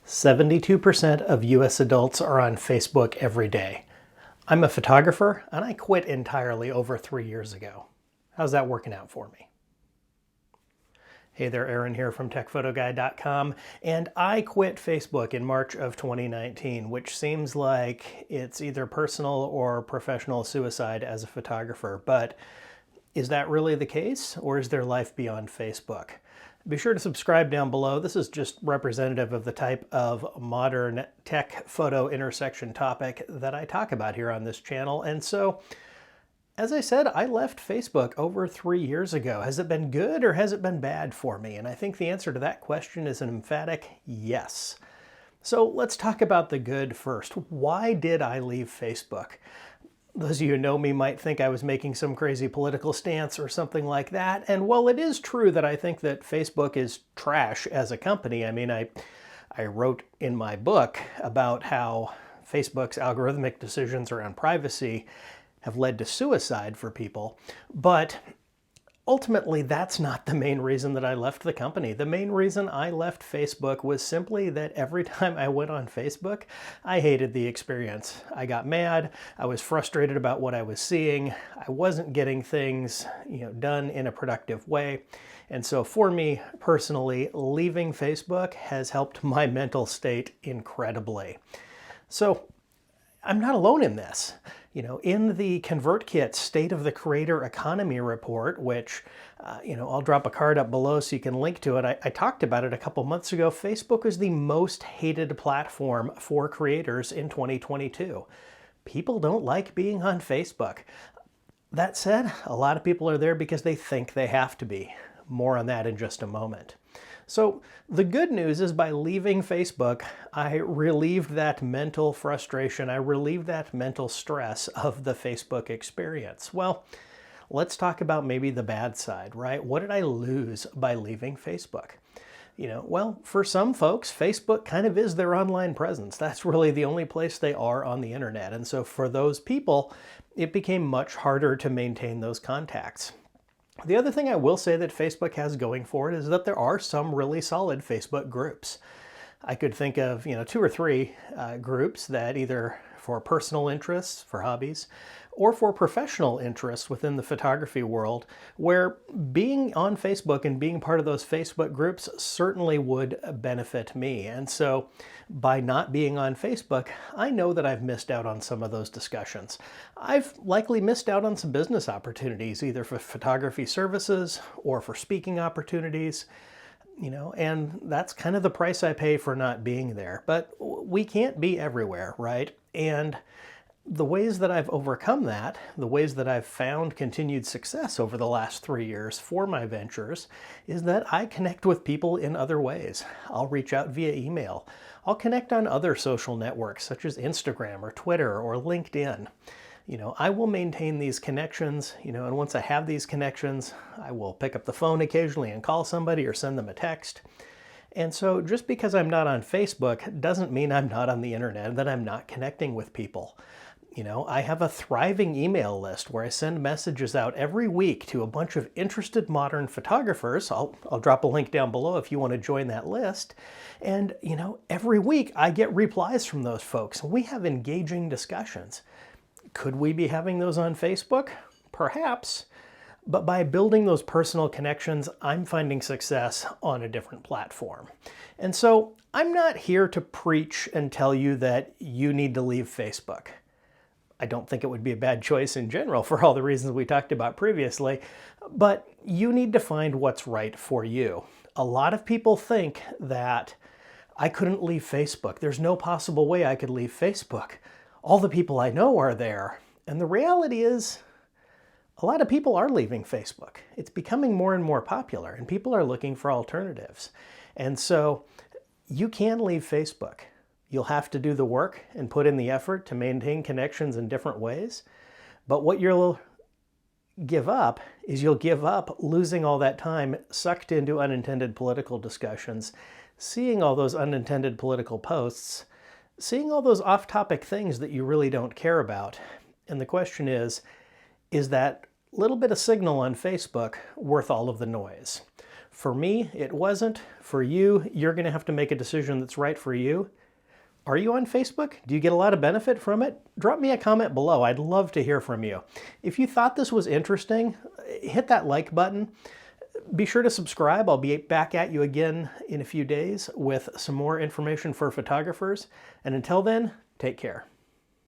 72% of US adults are on Facebook every day. I'm a photographer and I quit entirely over 3 years ago. How's that working out for me? Hey there, Aaron here from TechPhotoGuy.com, and I quit Facebook in March of 2019, which seems like it's either personal or professional suicide as a photographer. But is that really the case, or is there life beyond Facebook? Be sure to subscribe down below. This is just representative of the type of modern tech photo intersection topic that I talk about here on this channel. And so, as I said, I left Facebook over 3 years ago. Has it been good or has it been bad for me? And I think the answer to that question is an emphatic yes. So let's talk about the good first. Why did I leave Facebook? Those of you who know me might think I was making some crazy political stance or something like that. And while it is true that I think that Facebook is trash as a company, I mean, I wrote in my book about how Facebook's algorithmic decisions around privacy have led to suicide for people. But ultimately, that's not the main reason that I left the company. The main reason I left Facebook was simply that every time I went on Facebook, I hated the experience. I got mad. I was frustrated about what I was seeing. I wasn't getting things, done in a productive way. And so for me personally, leaving Facebook has helped my mental state incredibly. So I'm not alone in this. In the ConvertKit State of the Creator Economy report, which, I'll drop a card up below so you can link to it. I talked about it a couple months ago. Facebook is the most hated platform for creators in 2022. People don't like being on Facebook. That said, a lot of people are there because they think they have to be. More on that in just a moment. So the good news is by leaving Facebook, I relieved that mental frustration. I relieved that mental stress of the Facebook experience. Well, let's talk about maybe the bad side, right? What did I lose by leaving Facebook? Well, for some folks, Facebook kind of is their online presence. That's really the only place they are on the internet. And so for those people, it became much harder to maintain those contacts. The other thing I will say that Facebook has going for it is that there are some really solid Facebook groups. I could think of, 2 or 3 groups that either for personal interests, for hobbies, or for professional interests within the photography world, where being on Facebook and being part of those Facebook groups certainly would benefit me. And so by not being on Facebook, I know that I've missed out on some of those discussions. I've likely missed out on some business opportunities, either for photography services or for speaking opportunities. And that's kind of the price I pay for not being there. But we can't be everywhere, right? And the ways that I've overcome that, the ways that I've found continued success over the last 3 years for my ventures, is that I connect with people in other ways. I'll reach out via email. I'll connect on other social networks such as Instagram or Twitter or LinkedIn. I will maintain these connections, and once I have these connections, I will pick up the phone occasionally and call somebody or send them a text. And so just because I'm not on Facebook doesn't mean I'm not on the internet and that I'm not connecting with people. I have a thriving email list where I send messages out every week to a bunch of interested modern photographers. I'll drop a link down below if you want to join that list. And, every week I get replies from those folks and we have engaging discussions. Could we be having those on Facebook? Perhaps. But by building those personal connections, I'm finding success on a different platform. And so I'm not here to preach and tell you that you need to leave Facebook. I don't think it would be a bad choice in general for all the reasons we talked about previously, but you need to find what's right for you. A lot of people think that I couldn't leave Facebook. There's no possible way I could leave Facebook. All the people I know are there. And the reality is, a lot of people are leaving Facebook. It's becoming more and more popular, and people are looking for alternatives. And so you can leave Facebook. You'll have to do the work and put in the effort to maintain connections in different ways. But what you'll give up is you'll give up losing all that time sucked into unintended political discussions, seeing all those unintended political posts, seeing all those off-topic things that you really don't care about. And the question is that little bit of signal on Facebook worth all of the noise? For me, it wasn't. For you, you're going to have to make a decision that's right for you. Are you on Facebook? Do you get a lot of benefit from it? Drop me a comment below. I'd love to hear from you. If you thought this was interesting, hit that like button. Be sure to subscribe. I'll be back at you again in a few days with some more information for photographers. And until then, take care.